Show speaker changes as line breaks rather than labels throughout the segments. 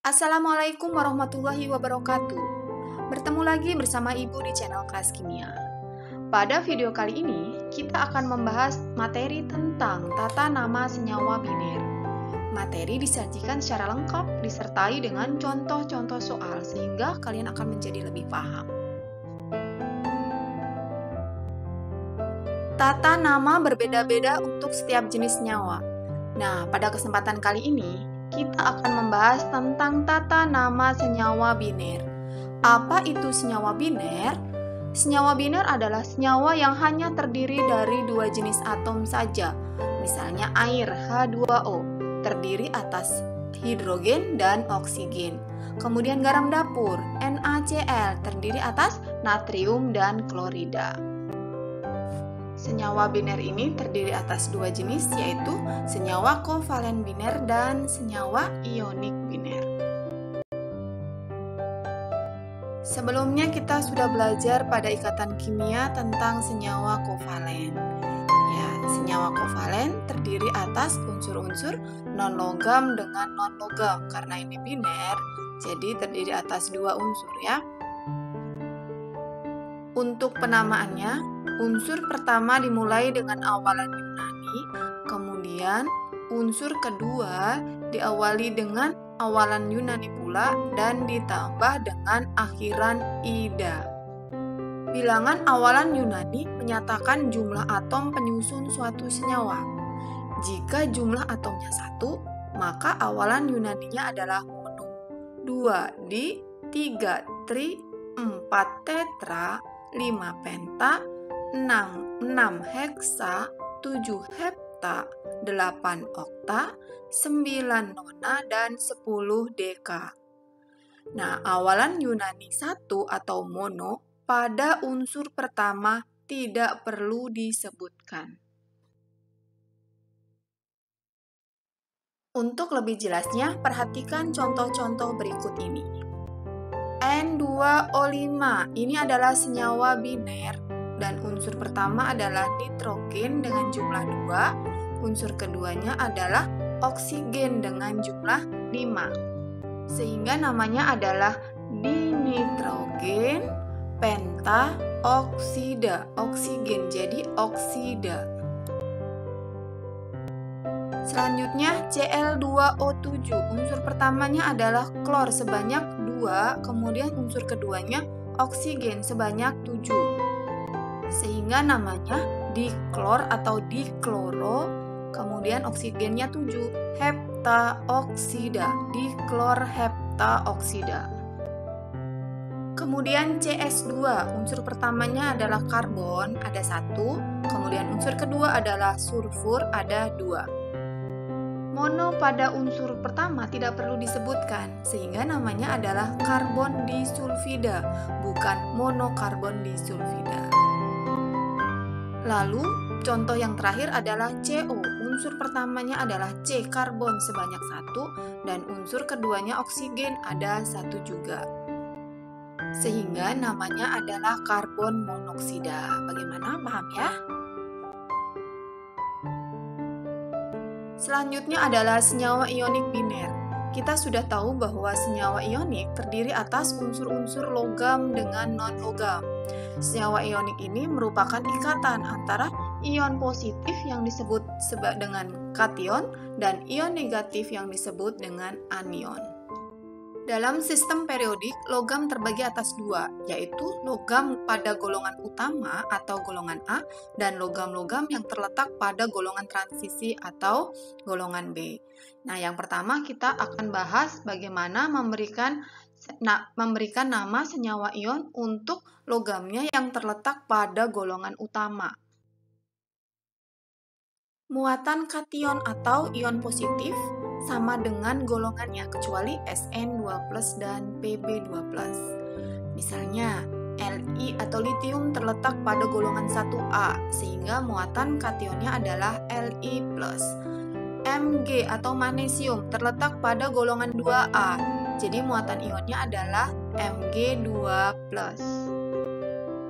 Assalamualaikum warahmatullahi wabarakatuh. Bertemu lagi bersama Ibu di channel Kelas Kimia. Pada video kali ini, kita akan membahas materi tentang tata nama senyawa biner. Materi disajikan secara lengkap disertai dengan contoh-contoh soal sehingga kalian akan menjadi lebih paham. Tata nama berbeda-beda untuk setiap jenis senyawa. Nah, pada kesempatan kali ini, kita akan membahas tentang tata nama senyawa biner. Apa itu senyawa biner? Senyawa biner adalah senyawa yang hanya terdiri dari dua jenis atom saja. Misalnya air H2O, terdiri atas hidrogen dan oksigen. Kemudian garam dapur NaCl, terdiri atas natrium dan klorida. Senyawa biner ini terdiri atas dua jenis, yaitu senyawa kovalen biner dan senyawa ionik biner. Sebelumnya kita sudah belajar pada ikatan kimia tentang senyawa kovalen. Ya, senyawa kovalen terdiri atas unsur-unsur non-logam dengan non-logam. Karena ini biner, jadi terdiri atas dua unsur ya. Untuk penamaannya, unsur pertama dimulai dengan awalan Yunani, kemudian unsur kedua diawali dengan awalan Yunani pula dan ditambah dengan akhiran ida. Bilangan awalan Yunani menyatakan jumlah atom penyusun suatu senyawa. Jika jumlah atomnya 1, maka awalan Yunaninya adalah mono, 2 di, 3 tri, 4 tetra, 5 penta, 6 heksa, 7 hepta, 8 okta, 9 nona, dan 10 deka. Nah, awalan Yunani 1 atau mono pada unsur pertama tidak perlu disebutkan. Untuk lebih jelasnya, perhatikan contoh-contoh berikut ini. N2O5, ini adalah senyawa biner dan unsur pertama adalah nitrogen dengan jumlah 2, unsur keduanya adalah oksigen dengan jumlah 5. Sehingga namanya adalah dinitrogen pentaoksida, oksigen jadi oksida. Selanjutnya Cl2O7, unsur pertamanya adalah klor sebanyak 2, kemudian unsur keduanya oksigen sebanyak 7. Sehingga namanya diklor atau dikloro, kemudian oksigennya 7, heptaoksida, diklor heptaoksida. Kemudian CS2, unsur pertamanya adalah karbon, ada 1, kemudian unsur kedua adalah sulfur, ada 2. Mono pada unsur pertama tidak perlu disebutkan, sehingga namanya adalah karbon disulfida, bukan monokarbon disulfida. Lalu, contoh yang terakhir adalah CO. Unsur pertamanya adalah C, karbon sebanyak 1, dan unsur keduanya oksigen, ada 1 juga. Sehingga namanya adalah karbon monoksida. Bagaimana, paham ya? Selanjutnya adalah senyawa ionik biner. Kita sudah tahu bahwa senyawa ionik terdiri atas unsur-unsur logam dengan non-logam. Senyawa ionik ini merupakan ikatan antara ion positif yang disebut dengan kation dan ion negatif yang disebut dengan anion. Dalam sistem periodik, logam terbagi atas 2, yaitu logam pada golongan utama atau golongan A dan logam-logam yang terletak pada golongan transisi atau golongan B. Nah, yang pertama kita akan bahas bagaimana memberikan nama senyawa ion untuk logamnya yang terletak pada golongan utama. Muatan kation atau ion positif sama dengan golongannya kecuali Sn2+ dan Pb2+. Misalnya, Li atau litium terletak pada golongan 1A sehingga muatan kationnya adalah Li+. Mg atau magnesium terletak pada golongan 2A, jadi muatan ionnya adalah Mg2+.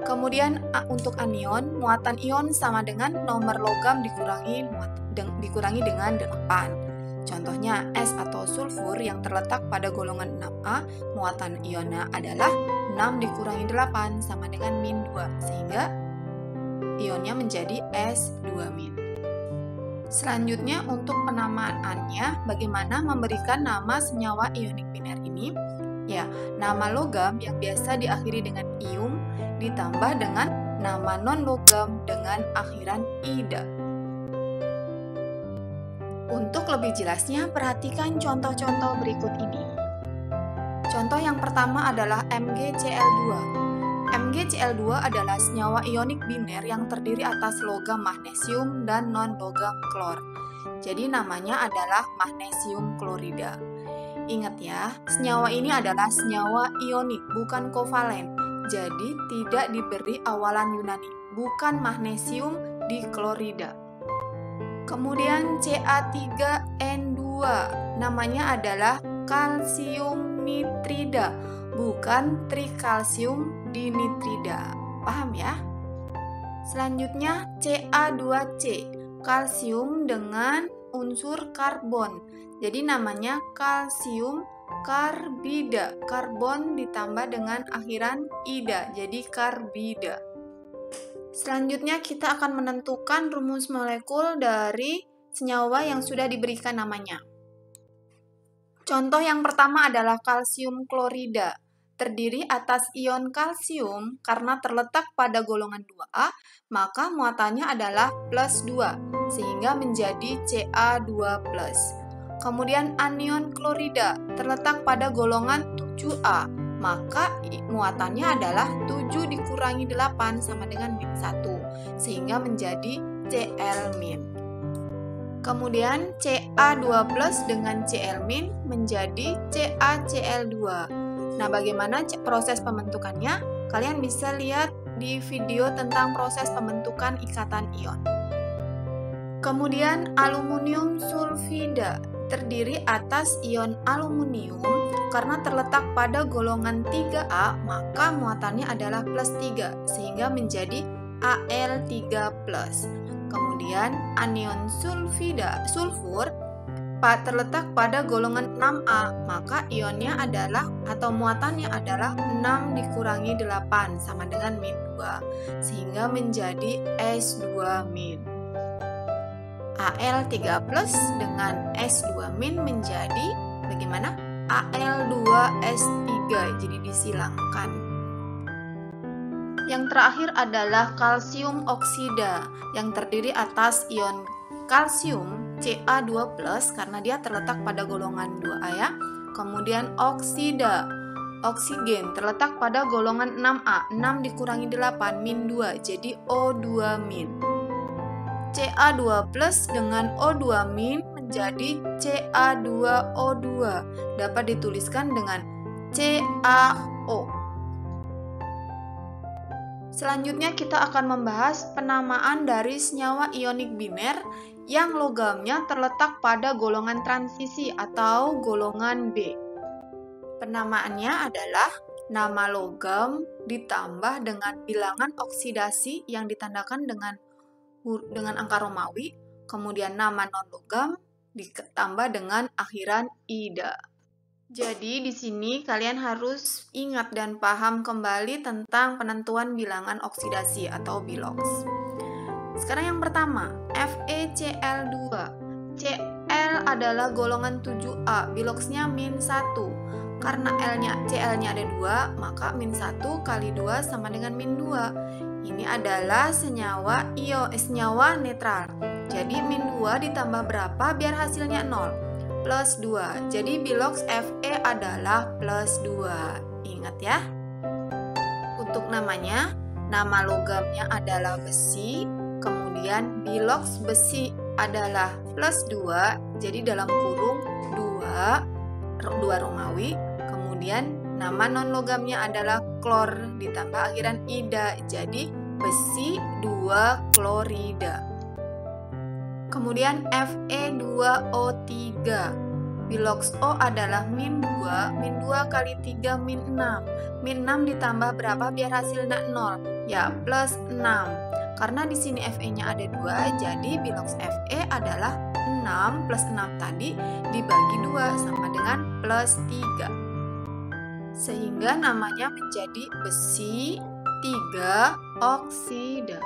Kemudian untuk anion, muatan ion sama dengan nomor logam dikurangi dengan 8. Contohnya, es atau sulfur yang terletak pada golongan 6A, muatan ionnya adalah 6 dikurangi 8 sama dengan min 2, sehingga ionnya menjadi S2-. Selanjutnya, untuk penamaannya, bagaimana memberikan nama senyawa ionik biner ini? Ya, nama logam yang biasa diakhiri dengan ium ditambah dengan nama non-logam dengan akhiran ida. Untuk lebih jelasnya, perhatikan contoh-contoh berikut ini. Contoh yang pertama adalah MgCl2. MgCl2 adalah senyawa ionik biner yang terdiri atas logam magnesium dan non-logam klor. Jadi namanya adalah magnesium klorida. Ingat ya, senyawa ini adalah senyawa ionik, bukan kovalen. Jadi tidak diberi awalan Yunani, bukan magnesium diklorida. Kemudian Ca3N2, namanya adalah kalsium nitrida, bukan trikalsium dinitrida. Paham ya? Selanjutnya Ca2C, kalsium dengan unsur karbon. Jadi namanya kalsium karbida, karbon ditambah dengan akhiran ida, jadi karbida. Selanjutnya kita akan menentukan rumus molekul dari senyawa yang sudah diberikan namanya. Contoh yang pertama adalah kalsium klorida. Terdiri atas ion kalsium karena terletak pada golongan 2A, maka muatannya adalah plus 2, sehingga menjadi Ca2+. Kemudian anion klorida terletak pada golongan 7A, maka muatannya adalah 7 dikurangi 8 sama dengan min 1, sehingga menjadi Cl-. Kemudian Ca2+ dengan Cl- menjadi CaCl2. Nah, bagaimana proses pembentukannya? Kalian bisa lihat di video tentang proses pembentukan ikatan ion. Kemudian aluminium sulfida terdiri atas ion aluminium karena terletak pada golongan 3A, maka muatannya adalah plus 3, sehingga menjadi Al3+. Kemudian anion sulfur terletak pada golongan 6A, maka ionnya adalah atau muatannya adalah 6 dikurangi 8 sama dengan min 2, sehingga menjadi S2-. Al3+ dengan S2- menjadi bagaimana? Al2S3, jadi disilangkan. Yang terakhir adalah kalsium oksida yang terdiri atas ion kalsium Ca2+ karena dia terletak pada golongan 2A ya. Kemudian oksida, oksigen terletak pada golongan 6A, 6 dikurangi 8 min 2, jadi O2-. Ca2+ dengan O2- menjadi Ca2O2, dapat dituliskan dengan CaO. Selanjutnya kita akan membahas penamaan dari senyawa ionik biner yang logamnya terletak pada golongan transisi atau golongan B. Penamaannya adalah nama logam ditambah dengan bilangan oksidasi yang ditandakan dengan angka Romawi, kemudian nama non-logam ditambah dengan akhiran ida. Jadi di sini kalian harus ingat dan paham kembali tentang penentuan bilangan oksidasi atau bilox. Sekarang yang pertama, FeCl2. Cl adalah golongan 7A, biloxnya min 1. Karena Cl-nya ada 2, maka min 1 kali 2 sama dengan min 2. Ini adalah senyawa netral. Jadi min 2 ditambah berapa biar hasilnya 0? Plus 2. Jadi bilox Fe adalah plus 2. Ingat ya. Untuk namanya, nama logamnya adalah besi. Kemudian bilox besi adalah plus 2. Jadi dalam kurung 2 Romawi. Kemudian nama non-logamnya adalah klor ditambah akhiran ida, jadi besi 2 klorida. Kemudian Fe2O3. Bilox O adalah min 2 kali 3 min 6. Min 6 ditambah berapa biar hasilnya 0? Ya, plus 6. Karena di sini Fe-nya ada 2, jadi biloks Fe adalah 6 plus 6 tadi dibagi 2 sama dengan plus 3. Sehingga namanya menjadi besi 3 oksida.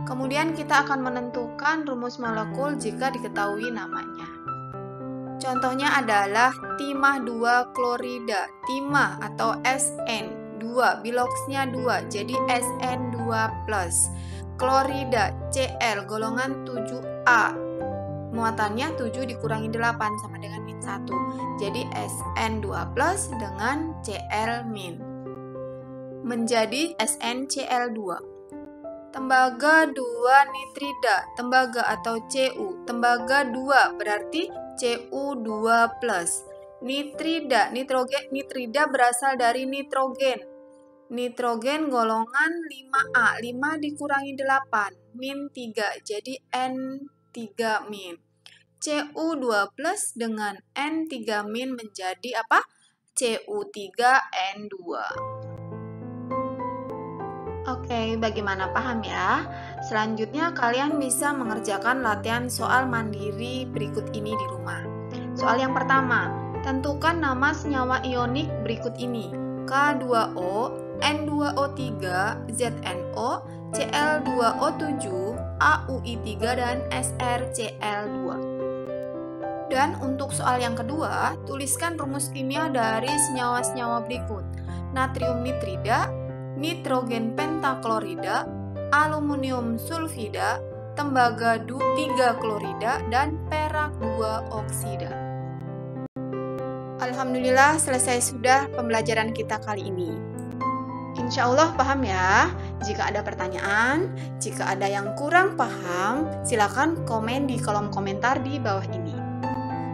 Kemudian kita akan menentukan rumus molekul jika diketahui namanya. Contohnya adalah timah 2 klorida, timah atau SN 2, biloksnya 2, jadi SN2+. Klorida Cl golongan 7A, muatannya 7 dikurangi 8 sama dengan min 1, jadi SN2+ dengan Cl min, menjadi SnCl2. Tembaga 2 nitrida, tembaga atau Cu, tembaga 2 berarti Cu2+. Nitrida, nitrida berasal dari nitrogen. Nitrogen golongan 5A, 5 dikurangi 8, min 3, jadi N3 min. Cu2+ dengan N3 min menjadi apa? Cu3N2. Oke, bagaimana paham ya? Selanjutnya kalian bisa mengerjakan latihan soal mandiri berikut ini di rumah. Soal yang pertama, tentukan nama senyawa ionik berikut ini: K2O, N2O3, ZNO, Cl2O7, AuI3, dan SrCl2. Dan untuk soal yang kedua, tuliskan rumus kimia dari senyawa-senyawa berikut: natrium nitrida, nitrogen pentaklorida, aluminium sulfida, tembaga 3 klorida, dan perak 2 oksida. Alhamdulillah selesai sudah pembelajaran kita kali ini. Insya Allah paham ya. Jika ada pertanyaan, jika ada yang kurang paham, silakan komen di kolom komentar di bawah ini.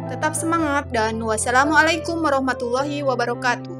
Tetap semangat dan wassalamualaikum warahmatullahi wabarakatuh.